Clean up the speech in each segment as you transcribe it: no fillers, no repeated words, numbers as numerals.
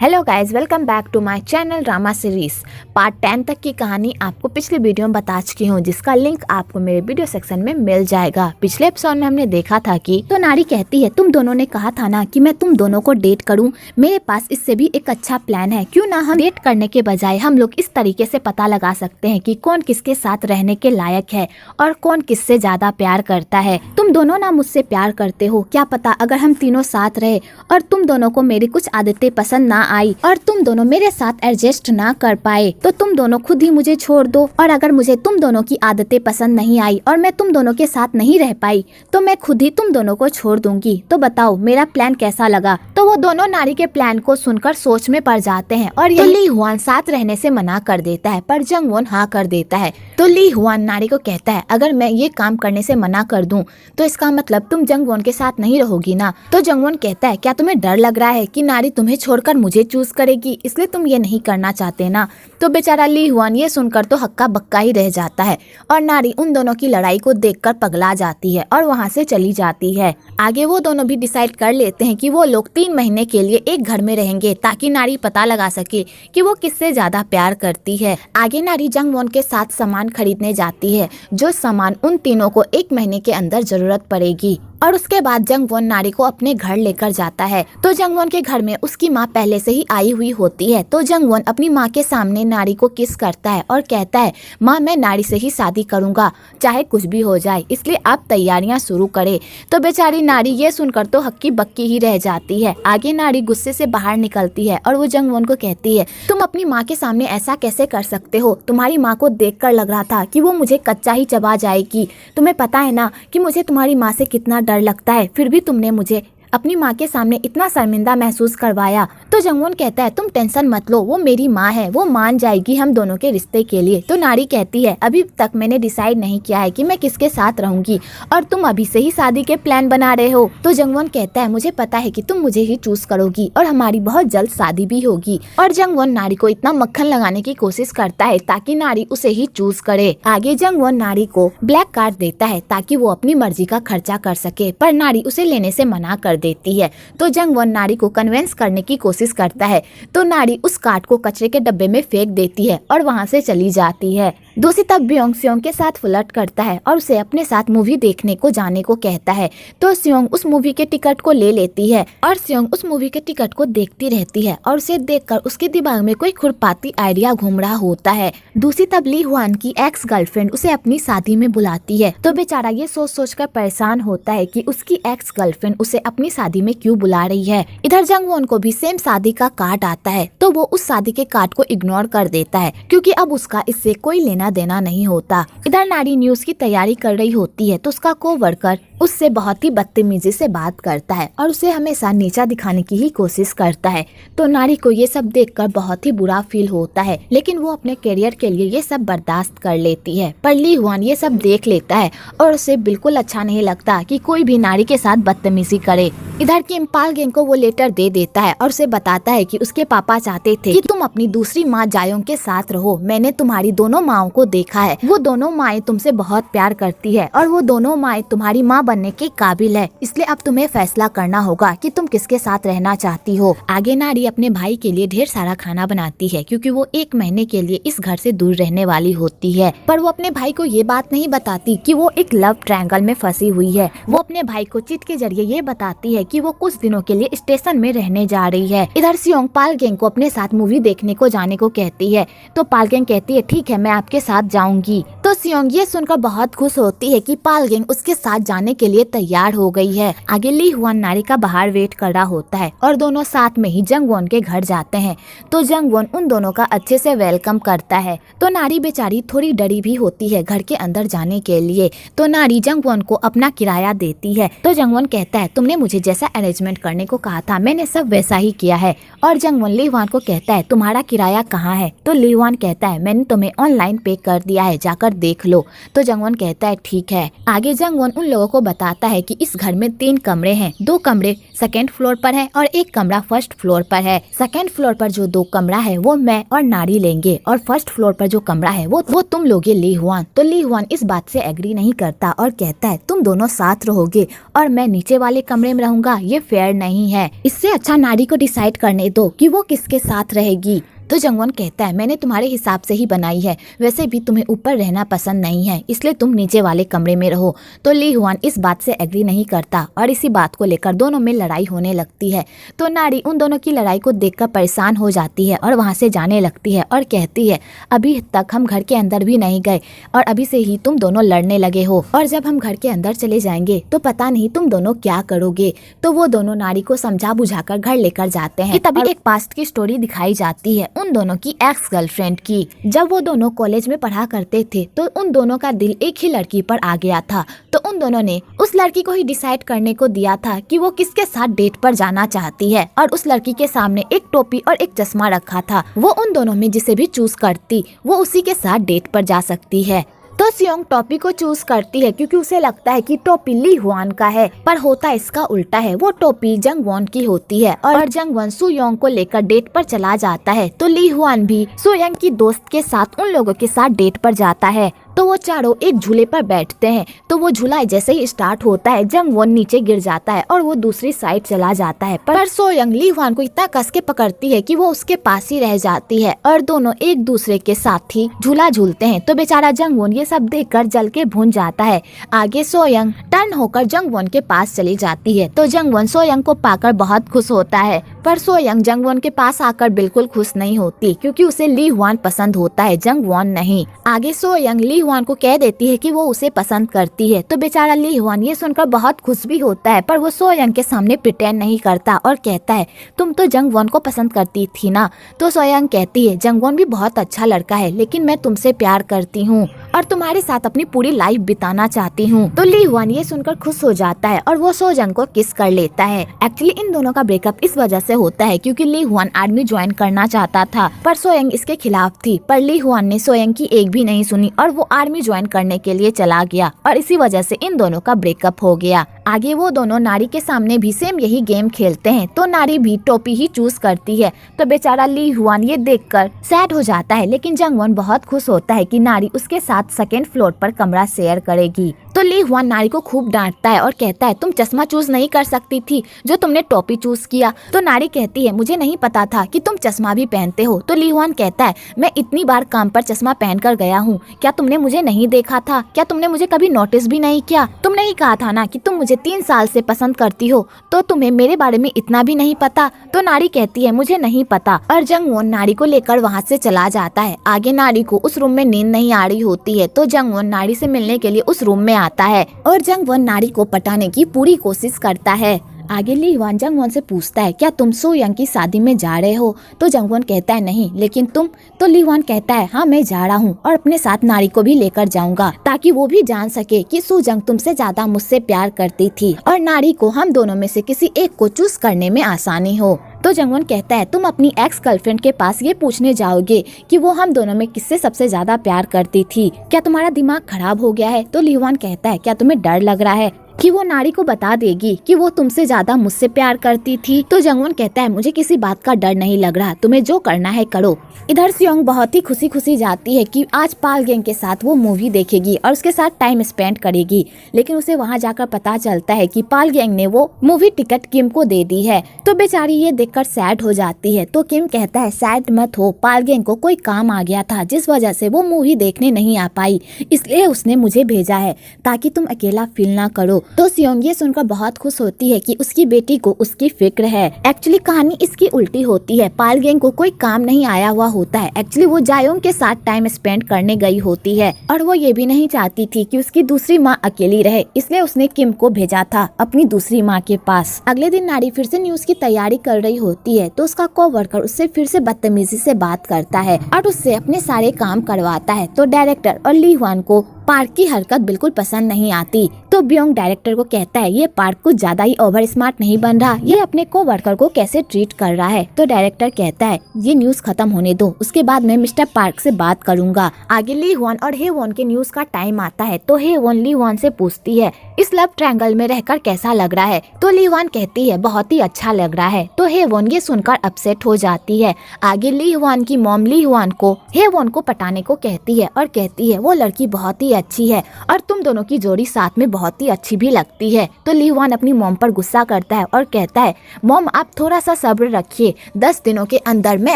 Hello guys, welcome back to my channel drama series. Part 10 तक की कहानी आपको पिछले वीडियो में बता चुकी हूँ, जिसका लिंक आपको मेरे वीडियो सेक्शन में मिल जाएगा। पिछले एपिसोड में हमने देखा था कि तो नारी कहती है, तुम दोनों ने कहा था ना कि मैं तुम दोनों को डेट करूँ, मेरे पास इससे भी एक अच्छा प्लान है। क्यों ना हम डेट करने के बजाय हम लोग इस तरीके से पता लगा सकते हैं कि कौन किसके साथ रहने के लायक है और कौन किससे ज्यादा प्यार करता है। तुम दोनों ना मुझसे प्यार करते हो, क्या पता अगर हम तीनों साथ रहे और तुम दोनों को मेरी कुछ आदतें पसंद ना आई और तुम दोनों मेरे साथ एडजस्ट ना कर पाए तो तुम दोनों खुद ही मुझे छोड़ दो। और अगर मुझे तुम दोनों की आदतें पसंद नहीं आई और मैं तुम दोनों के साथ नहीं रह पाई तो मैं खुद ही तुम दोनों को छोड़ दूंगी। तो बताओ मेरा प्लान कैसा लगा। तो वो दोनों नारी के प्लान को सुनकर सोच में पड़ जाते हैं और तो ली हुआन साथ रहने से मना कर देता है, पर जंग वॉन हाँ कर देता है। तो ली हुआन नारी को कहता है, अगर मैं ये काम करने से मना कर दूं तो इसका मतलब तुम जंग वॉन के साथ नहीं रहोगी ना। तो जंग वॉन कहता है, क्या तुम्हें डर लग रहा है कि नारी तुम्हें छोड़कर मुझे चूज करेगी, इसलिए तुम ये नहीं करना चाहते ना। तो बेचारा ली हुआन ये सुनकर तो हक्का बक्का ही रह जाता है और नारी उन दोनों की लड़ाई को देखकर पगला जाती है और वहाँ से चली जाती है। आगे वो दोनों भी डिसाइड कर लेते हैं कि वो लोग 3 महीने के लिए एक घर में रहेंगे ताकि नारी पता लगा सके कि वो किससे ज्यादा प्यार करती है। आगे नारी जंग वॉन के साथ सामान खरीदने जाती है, जो सामान उन तीनों को 1 महीने के अंदर जरूरत पड़ेगी। और उसके बाद जंग वॉन नारी को अपने घर लेकर जाता है। तो जंग वॉन के घर में उसकी माँ पहले से ही आई हुई होती है। तो जंग वॉन अपनी माँ के सामने नारी को किस करता है और कहता है, माँ मैं नारी से ही शादी करूंगा, चाहे कुछ भी हो जाए, इसलिए आप तैयारियां शुरू करें। तो बेचारी नारी ये सुनकर तो हक्की बक्की ही रह जाती है। आगे नारी गुस्से से बाहर निकलती है और वो जंग वॉन को कहती है, तुम अपनी माँ के सामने ऐसा कैसे कर सकते हो। तुम्हारी माँ को देखकर लग रहा था कि वो मुझे कच्चा ही चबा जाएगी। तुम्हें पता है ना कि मुझे तुम्हारी माँ से कितना डर लगता है, फिर भी तुमने मुझे अपनी माँ के सामने इतना शर्मिंदा महसूस करवाया। तो जंग वॉन कहता है, तुम टेंशन मत लो, वो मेरी माँ है, वो मान जाएगी हम दोनों के रिश्ते के लिए। तो नारी कहती है, अभी तक मैंने डिसाइड नहीं किया है कि मैं किसके साथ रहूंगी और तुम अभी से ही शादी के प्लान बना रहे हो। तो जंग वॉन कहता है, मुझे पता है कि तुम मुझे ही चूज करोगी और हमारी बहुत जल्द शादी भी होगी। और जंग वॉन नारी को इतना मक्खन लगाने की कोशिश करता है ताकि नारी उसे ही चूज करे। आगे जंग वॉन नारी को ब्लैक कार्ड देता है ताकि वो अपनी मर्जी का खर्चा कर सके, पर नारी उसे लेने से मना कर देती है। तो जंग वॉन नारी को कन्विंस करने की कोशिश करता है। तो नारी उस कार्ड को कचरे के डब्बे में फेंक देती है और वहाँ से चली जाती है। दूसरी तरफ ब्योंग स्योंग के साथ फ्लर्ट करता है और उसे अपने साथ मूवी देखने को जाने को कहता है। तो स्योंग उस मूवी के टिकट को ले लेती है और स्योंग उस मूवी के टिकट को देखती रहती है और उसे देखकर उसके दिमाग में कोई खुरपाती आइडिया घूम रहा होता है। दूसरी तरफ ली हुआन की एक्स गर्लफ्रेंड उसे अपनी शादी में बुलाती है। तो बेचारा ये सोच सोच कर परेशान होता है कि उसकी एक्स गर्लफ्रेंड उसे अपनी शादी में क्यों बुला रही है। इधर जंग वॉन को भी सेम शादी का कार्ड आता है, तो वो उस शादी के कार्ड को इग्नोर कर देता है क्योंकि अब उसका इससे कोई लेना देना नहीं होता। इधर नारी न्यूज की तैयारी कर रही होती है तो उसका कोवर्कर उससे बहुत ही बदतमीजी से बात करता है और उसे हमेशा नीचा दिखाने की ही कोशिश करता है। तो नारी को ये सब देखकर बहुत ही बुरा फील होता है, लेकिन वो अपने करियर के लिए ये सब बर्दाश्त कर लेती है। पर ली हुआन ये सब देख लेता है और उसे बिल्कुल अच्छा नहीं लगता कि कोई भी नारी के साथ बदतमीजी करे। इधर किम पाल गेंग को वो लेटर दे देता है और उसे बताता है कि उसके पापा चाहते थे कि तुम अपनी दूसरी माँ जायोंग के साथ रहो। मैंने तुम्हारी दोनों माँओं को देखा है, वो दोनों माएँ तुमसे बहुत प्यार करती है और वो दोनों माएँ तुम्हारी माँ बनने के काबिल है, इसलिए अब तुम्हें फैसला करना होगा कि तुम किसके साथ रहना चाहती हो। आगे नारी अपने भाई के लिए ढेर सारा खाना बनाती है क्योंकि वो 1 महीने के लिए इस घर से दूर रहने वाली होती है, पर वो अपने भाई को ये बात नहीं बताती कि वो एक लव ट्रायंगल में फंसी हुई है। वो अपने भाई को चिट के जरिए ये बताती है कि वो कुछ दिनों के लिए स्टेशन में रहने जा रही है। इधर सियोंग पाल गेंग को अपने साथ मूवी देखने को जाने को कहती है। तो पाल गेंग कहती है, ठीक है मैं आपके साथ जाऊंगी। तो सियोंग ये सुनकर बहुत खुश होती है कि पाल गेंग उसके साथ जाने के लिए तैयार हो गई है। आगे ली हुआन नारी का बाहर वेट कर रहा होता है और दोनों साथ में ही जंग वॉन के घर जाते हैं। तो जंग वॉन उन दोनों का अच्छे से वेलकम करता है। तो नारी बेचारी थोड़ी डरी भी होती है घर के अंदर जाने के लिए। तो नारी जंग वॉन को अपना किराया देती है। तो जंग वॉन कहता है, तुमने मुझे जैसा अरेंजमेंट करने को कहा था मैंने सब वैसा ही किया है। और जंग वॉन ली हुआन को कहता है, तुम्हारा किराया कहाँ है। तो ली हुआन कहता है, मैंने तुम्हें ऑनलाइन पे कर दिया है, जाकर देख लो। तो जंग वॉन कहता है, ठीक है। आगे जंग वॉन उन लोगों को बताता है कि इस घर में 3 कमरे हैं, 2 कमरे सेकंड फ्लोर पर है और 1 कमरा फर्स्ट फ्लोर पर है। सेकंड फ्लोर पर जो 2 कमरा है वो मैं और नारी लेंगे और फर्स्ट फ्लोर पर जो कमरा है वो तुम लोगे ली हुआन। तो ली हुआन इस बात से एग्री नहीं करता और कहता है, तुम दोनों साथ रहोगे और मैं नीचे वाले कमरे में रहूंगा, ये फेयर नहीं है। इससे अच्छा नारी को डिसाइड करने दो कि वो किसके साथ रहेगी। तो जंगवॉन कहता है मैंने तुम्हारे हिसाब से ही बनाई है, वैसे भी तुम्हें ऊपर रहना पसंद नहीं है, इसलिए तुम नीचे वाले कमरे में रहो। तो ली हुआन इस बात से एग्री नहीं करता और इसी बात को लेकर दोनों में लड़ाई होने लगती है। तो नारी उन दोनों की लड़ाई को देखकर परेशान हो जाती है और वहाँ से जाने लगती है और कहती है अभी तक हम घर के अंदर भी नहीं गए और अभी से ही तुम दोनों लड़ने लगे हो, और जब हम घर के अंदर चले जाएंगे तो पता नहीं तुम दोनों क्या करोगे। तो वो दोनों नारी को समझा बुझाकर घर लेकर जाते हैं कि तभी एक पास्ट की स्टोरी दिखाई जाती है उन दोनों की एक्स गर्लफ्रेंड की। जब वो दोनों कॉलेज में पढ़ा करते थे तो उन दोनों का दिल एक ही लड़की पर आ गया था। तो उन दोनों ने उस लड़की को ही डिसाइड करने को दिया था कि वो किसके साथ डेट पर जाना चाहती है, और उस लड़की के सामने एक टोपी और एक चश्मा रखा था। वो उन दोनों में जिसे भी चूज करती वो उसी के साथ डेट पर जा सकती है। तो सियोंग टोपी को चूज करती है क्योंकि उसे लगता है कि टोपी ली हुआन का है, पर होता इसका उल्टा है। वो टोपी जंगवॉन की होती है और जंगवॉन सुयोंग को लेकर डेट पर चला जाता है। तो ली हुआन भी सुयोंग की दोस्त के साथ उन लोगों के साथ डेट पर जाता है। तो वो चारों एक झूले पर बैठते हैं। तो वो झूला जैसे ही स्टार्ट होता है जंगवॉन नीचे गिर जाता है और वो दूसरी साइड चला जाता है, पर सोयंग ली हुआन को इतना कस के पकड़ती है कि वो उसके पास ही रह जाती है और दोनों एक दूसरे के साथ ही झूला झूलते हैं। तो बेचारा जंगवॉन ये सब देखकर जल के भून जाता है। आगे सोयंग टर्न होकर जंगवॉन के पास चली जाती है। तो जंगवॉन सोयंग को पाकर बहुत खुश होता है, पर सोयंग जंगवॉन के पास आकर बिल्कुल खुश नहीं होती क्योंकि उसे ली हुआन पसंद होता है, जंगवॉन नहीं। आगे सोयंग ली हुआन को कह देती है कि वो उसे पसंद करती है। तो बेचारा ली हुआन ये सुनकर बहुत खुश भी होता है, पर वो सोयंग के सामने प्रिटेंड नहीं करता और कहता है तुम तो जंगवॉन को पसंद करती थी ना। तो सोयंग कहती है जंगवॉन भी बहुत अच्छा लड़का है, लेकिन मैं तुमसे प्यार करती हूँ और तुम्हारे साथ अपनी पूरी लाइफ बिताना चाहती हूँ। तो ली हुआन ये सुनकर खुश हो जाता है और वो सोयंग को किस कर लेता है। एक्चुअली इन दोनों का ब्रेकअप इस वजह से होता है क्योंकि ली हुआन आर्मी ज्वाइन करना चाहता था, पर सोयंग इसके खिलाफ थी। पर ली हुआन ने सोयंग की एक भी नहीं सुनी और वो आर्मी ज्वाइन करने के लिए चला गया और इसी वजह से इन दोनों का ब्रेकअप हो गया। आगे वो दोनों नारी के सामने भी सेम यही गेम खेलते हैं। तो नारी भी टोपी ही चूज करती है। तो बेचारा ली हुआन ये देखकर सैड हो जाता है, लेकिन जंगवॉन बहुत खुश होता है कि नारी उसके साथ सेकंड फ्लोर पर कमरा शेयर करेगी। तो ली हुआन नारी को खूब डांटता है और कहता है तुम चश्मा चूज नहीं कर सकती थी जो तुमने टोपी चूज किया। तो नारी कहती है मुझे नहीं पता था कि तुम चश्मा भी पहनते हो। तो ली हुआन कहता है मैं इतनी बार काम पर चश्मा पहन कर गया हूँ, क्या तुमने मुझे नहीं देखा था? क्या तुमने मुझे कभी नोटिस भी नहीं किया? तुमने ही कहा था ना कि तुम मुझे 3 साल से पसंद करती हो, तो तुम्हें मेरे बारे में इतना भी नहीं पता? तो नारी कहती है मुझे नहीं पता और जंगवॉन नारी को लेकर वहाँ से चला जाता है। आगे नारी को उस रूम में नींद नहीं आ रही होती है, तो जंगवॉन नारी से मिलने के लिए उस रूम में आता है और जंगवॉन नारी को पटाने की पूरी कोशिश करता है। आगे ली हुआन जंगवॉन से पूछता है क्या तुम सोयंग की शादी में जा रहे हो? तो जंगवॉन कहता है नहीं, लेकिन तुम? तो ली हुआन कहता है हाँ मैं जा रहा हूँ और अपने साथ नारी को भी लेकर जाऊंगा ताकि वो भी जान सके कि सुजंग तुमसे ज्यादा मुझसे प्यार करती थी और नारी को हम दोनों में से किसी एक को चूज करने में आसानी हो। तो जंगवॉन कहता है तुम अपनी एक्स गर्लफ्रेंड के पास ये पूछने जाओगे कि वो हम दोनों में किससे सबसे ज्यादा प्यार करती थी? क्या तुम्हारा दिमाग खराब हो गया है? तो ली हुआन कहता है क्या तुम्हें डर लग रहा है कि वो नारी को बता देगी कि वो तुमसे ज्यादा मुझसे प्यार करती थी? तो जंगवॉन कहता है मुझे किसी बात का डर नहीं लग रहा, तुम्हें जो करना है करो। इधर सियोंग बहुत ही खुशी खुशी जाती है कि आज पाल गैंग के साथ वो मूवी देखेगी और उसके साथ टाइम स्पेंड करेगी, लेकिन उसे वहाँ जाकर पता चलता है कि पाल गैंग ने वो मूवी टिकट किम को दे दी है। तो बेचारी ये देखकर सैड हो जाती है। तो किम कहता है सैड मत हो, पाल गैंग को कोई काम आ गया था जिस वजह से वो मूवी देखने नहीं आ पाई, इसलिए उसने मुझे भेजा है ताकि तुम अकेला फील ना करो। तो सियोंग ये सुनकर बहुत खुश होती है कि उसकी बेटी को उसकी फिक्र है। एक्चुअली कहानी इसकी उल्टी होती है, पाल गैंग को कोई काम नहीं आया हुआ होता है। एक्चुअली वो जायोंग के साथ टाइम स्पेंड करने गई होती है और वो ये भी नहीं चाहती थी कि उसकी दूसरी माँ अकेली रहे, इसलिए उसने किम को भेजा था अपनी दूसरी माँ के पास। अगले दिन नारी फिर से न्यूज की तैयारी कर रही होती है तो उसका कोवर्कर उससे फिर से बदतमीजी से बात करता है और उससे अपने सारे काम करवाता है। तो डायरेक्टर और ली हुआन को पार्क की हरकत बिल्कुल पसंद नहीं आती। तो ब्योंग डायरेक्टर को कहता है ये पार्क कुछ ज्यादा ही ओवर स्मार्ट नहीं बन रहा, ये अपने को वर्कर को कैसे ट्रीट कर रहा है? तो डायरेक्टर कहता है ये न्यूज खत्म होने दो, उसके बाद मैं मिस्टर पार्क से बात करूंगा। आगे ली हुआन और हे वॉन के न्यूज का टाइम आता है तो हे वॉन ली हुआन से पूछती है इस लव ट्रायंगल में रहकर कैसा लग रहा है। तो लीवान कहती है बहुत ही अच्छा लग रहा है। तो हेवॉन ये सुनकर अपसेट हो जाती है। आगे लीवान की मॉम लीवान को हेवॉन को पटाने को कहती है और कहती है वो लड़की बहुत ही अच्छी है और तुम दोनों की जोड़ी साथ में बहुत ही अच्छी भी लगती है। तो लीवान अपनी मॉम पर गुस्सा करता है और कहता है मॉम आप थोड़ा सा सब्र रखिए, 10 दिनों के अंदर मैं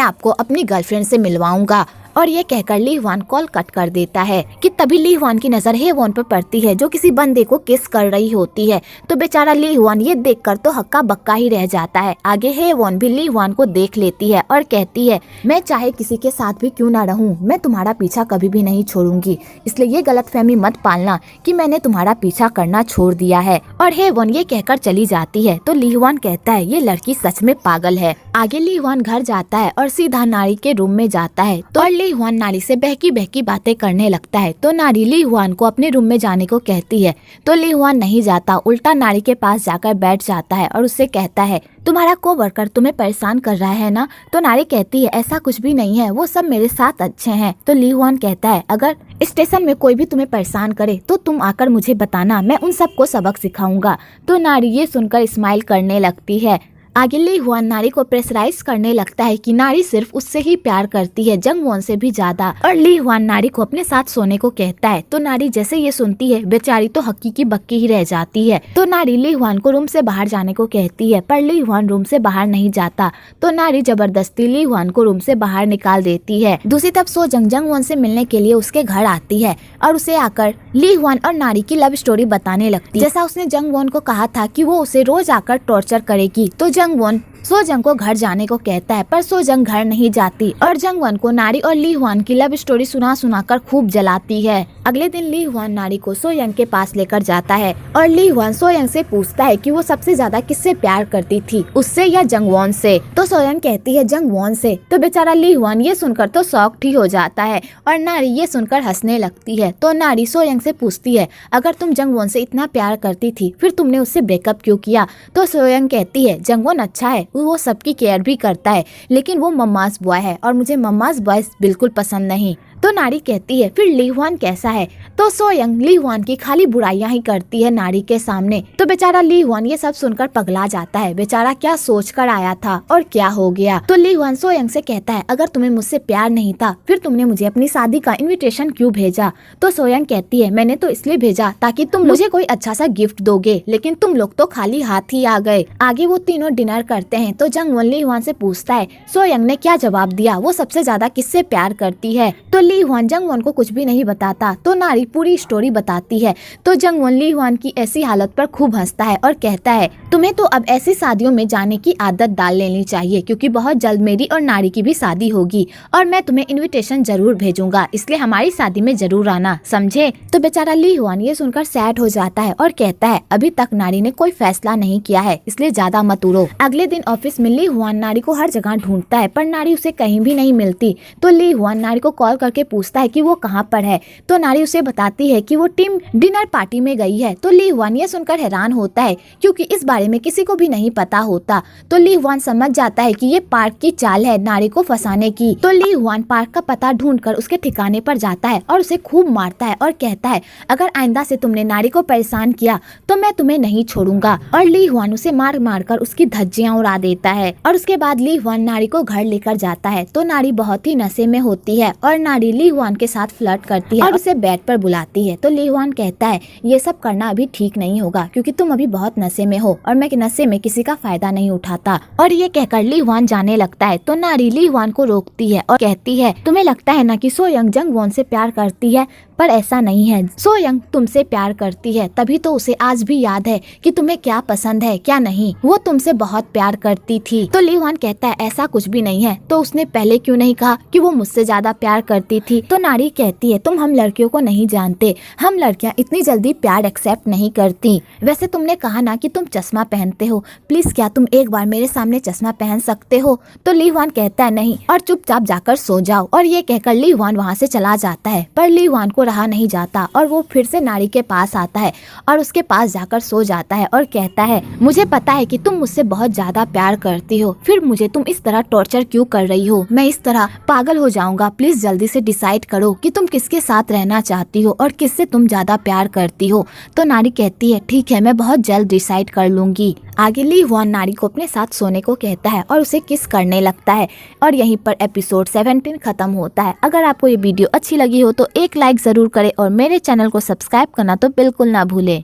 आपको अपनी गर्लफ्रेंड से मिलवाऊंगा। और ये कहकर लीवान कॉल कट कर देता है कि तभी लीवान की नजर हेवॉन पर पड़ती है जो किसी बंदे को किस कर रही होती है। तो बेचारा लीवान ये देखकर तो हक्का बक्का ही रह जाता है। आगे हेवॉन भी लीवान को देख लेती है और कहती है मैं चाहे किसी के साथ भी क्यों ना रहूं, मैं तुम्हारा पीछा कभी भी नहीं छोड़ूंगी, इसलिए ये गलतफहमी मत पालना कि मैंने तुम्हारा पीछा करना छोड़ दिया है। और हेवॉन ये कहकर चली जाती है। तो लीवान कहता है ये लड़की सच में पागल है। आगे लीवान घर जाता है और सीधा नारी के रूम में जाता है। तो लीवान नारी से बहकी बहकी बातें करने लगता है। तो नारी लीवान को अपने रूम में जाने को कहती है। तो लीवान नहीं जाता, उल्टा नारी के पास जाकर बैठ जाता है और उससे कहता है तुम्हारा कोवर्कर तुम्हें परेशान कर रहा है ना। तो नारी कहती है ऐसा कुछ भी नहीं है, वो सब मेरे साथ अच्छे हैं। तो लीवान कहता है अगर स्टेशन में कोई भी तुम्हें परेशान करे तो तुम आकर मुझे बताना, मैं उन सबको सबक सिखाऊंगा। तो नारी ये सुनकर स्माइल करने लगती है। आगे लीवान नारी को प्रेशराइज करने लगता है कि नारी सिर्फ उससे ही प्यार करती है, जंगवॉन से भी ज्यादा। और लीवान नारी को अपने साथ सोने को कहता है। तो नारी जैसे ये सुनती है बेचारी तो हक्की की बक्की ही रह जाती है। तो नारी लीवान को रूम से बाहर जाने को कहती है पर लीवान रूम से बाहर नहीं जाता। तो नारी जबरदस्ती लीवान को रूम से बाहर निकाल देती है। दूसरी तरफ सोजंग जंगवॉन से मिलने के लिए उसके घर आती है और उसे आकर लीवान और नारी की लव स्टोरी बताने लगती है। जैसा उसने जंगवॉन को कहा था कि वो उसे रोज आकर टॉर्चर करेगी। तो जंगवॉन सोजंग को घर जाने को कहता है पर सोजंग घर नहीं जाती और जंगवॉन को नारी और लीवान की लव स्टोरी सुना कर खूब जलाती है। अगले दिन लीवान नारी को सोयंग के पास लेकर जाता है और लीवान सोयंग से पूछता है कि वो सबसे ज्यादा किससे प्यार करती थी, उससे या जंगवॉन से। तो सोयंग कहती है जंगवॉन से। तो बेचारा लीवान ये सुनकर तो शॉक्ड ही हो जाता है और नारी ये सुनकर हंसने लगती है। तो नारी सोयंग से पूछती है अगर तुम जंगवॉन से इतना प्यार करती थी फिर तुमने उससे ब्रेकअप क्यों किया। तो सोयंग कहती है जंगवॉन अच्छा है, वो सबकी केयर भी करता है, लेकिन वो मम्मास बॉय है और मुझे मम्मास बॉयज बिल्कुल पसंद नहीं। तो नारी कहती है फिर लीवान कैसा है। तो सोयंग लीवान की खाली बुराइयां ही करती है नारी के सामने। तो बेचारा लीवान ये सब सुनकर पगला जाता है। बेचारा क्या सोच कर आया था और क्या हो गया। तो लीवान सोयंग से कहता है अगर तुम्हें मुझसे प्यार नहीं था फिर तुमने मुझे अपनी शादी का इन्विटेशन क्यों भेजा। तो सोयंग कहती है मैंने तो इसलिए भेजा ताकि तुम मुझे कोई अच्छा सा गिफ्ट दोगे, लेकिन तुम लोग तो खाली हाथ ही आ गए। आगे वो तीनों डिनर करते हैं। तो जंगवॉन लीवान से पूछता है सोयंग ने क्या जवाब दिया, वो सबसे ज्यादा किससे प्यार करती है। तो लीवान जंगवॉन को कुछ भी नहीं बताता। तो नारी पूरी स्टोरी बताती है। तो जंगवॉन लीवान की ऐसी हालत पर खूब हंसता है और कहता है तुम्हें तो अब ऐसी शादियों में जाने की आदत डाल लेनी चाहिए, क्योंकि बहुत जल्द मेरी और नारी की भी शादी होगी और मैं तुम्हें इनविटेशन जरूर भेजूंगा, इसलिए हमारी शादी में जरूर आना, समझे। तो बेचारा लीवान ये सुनकर सैड हो जाता है और कहता है अभी तक नारी ने कोई फैसला नहीं किया है, इसलिए ज्यादा मत उड़ो। अगले दिन ऑफिस में लीवान नारी को हर जगह ढूंढता है पर नारी उसे कहीं भी नहीं मिलती। तो लीवान नारी को कॉल करके पूछता है कि वो कहाँ पर है। तो नारी उसे बताती है कि वो टीम डिनर पार्टी में गई है। तो लीवान ये सुनकर हैरान होता है क्योंकि इस बारे में किसी को भी नहीं पता होता। तो लीवान समझ जाता है कि ये पार्क की चाल है नारी को फंसाने की। तो लीवान पार्क का पता ढूंढकर उसके ठिकाने पर जाता है और उसे खूब मारता है और कहता है अगर आइंदा से तुमने नारी को परेशान किया तो मैं तुम्हें नहीं छोड़ूंगा। और लीवान उसे मार मार कर उसकी धज्जियां उड़ा देता है। और उसके बाद लीवान नारी को घर लेकर जाता है। तो नारी बहुत ही नशे में होती है और नारी लीवान के साथ फ्लर्ट करती है और उसे बेड पर बुलाती है। तो लीवान कहता है ये सब करना अभी ठीक नहीं होगा क्योंकि तुम अभी बहुत नशे में हो और मैं नशे में किसी का फायदा नहीं उठाता। और ये कहकर लीवान जाने लगता है। तो नारी लीवान को रोकती है और कहती है तुम्हें लगता है ना कि सोयंग जंगवॉन से प्यार करती है, पर ऐसा नहीं है। सोयंग तुमसे प्यार करती है, तभी तो उसे आज भी याद है कि तुम्हें क्या पसंद है क्या नहीं। वो तुमसे बहुत प्यार करती थी। तो लीवान कहता है ऐसा कुछ भी नहीं है। तो उसने पहले क्यों नहीं कहा कि वो मुझसे ज्यादा प्यार करती थी। तो नारी कहती है तुम हम लड़कियों को नहीं जानते, हम लड़कियां इतनी जल्दी प्यार एक्सेप्ट नहीं करती। वैसे तुमने कहा ना कि तुम चश्मा पहनते हो, प्लीज क्या तुम एक बार मेरे सामने चश्मा पहन सकते हो। तो लीवान कहता है नहीं और चुपचाप जाकर सो जाओ। और ये कहकर लीवान वहाँ से चला जाता है। पर लीवान को रहा नहीं जाता और वो फिर से नारी के पास आता है और उसके पास जाकर सो जाता है और कहता है, मुझे पता है कि तुम मुझसे बहुत ज्यादा प्यार करती हो, फिर मुझे तुम इस तरह टॉर्चर क्यों कर रही हो? मैं इस तरह पागल हो जाऊंगा। प्लीज जल्दी से डिसाइड करो कि तुम किसके साथ रहना चाहती हो और किससे तुम ज्यादा प्यार करती हो। तो नारी कहती है, ठीक है, मैं बहुत जल्द डिसाइड कर लूंगी। आगे ली हुआन नारी को अपने साथ सोने को कहता है और उसे किस करने लगता है और यहीं पर एपिसोड 17 खत्म होता है। अगर आपको ये वीडियो अच्छी लगी हो तो एक लाइक जरूर करें और मेरे चैनल को सब्सक्राइब करना तो बिल्कुल ना भूलें।